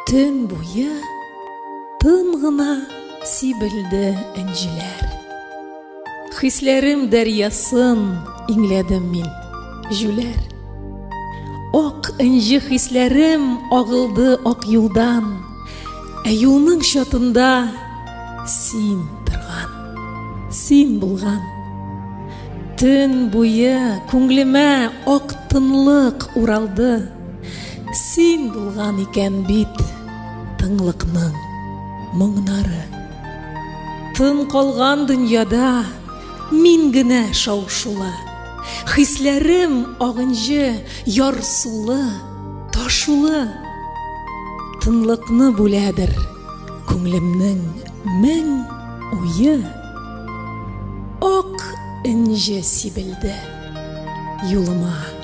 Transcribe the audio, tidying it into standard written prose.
Төн буе тын гына сибелде энҗеләр. Хисләрем дәрьясын иңләдем мин, жүләр. Ак энҗе хисләрем агылды ак юлдан, ә юлның чатында син торган, син булган. Төн буе күңлемә ак тынлык уралды, син булган икән бит тынлыкның моңнары. Тын калган дөньяда мин генә шау-шулы, хисләрем агынҗы, ярсулы, ташулы. Тынлыкны бүләдер күңлемнең мең уе. Ак энҗе сибелде юлыма.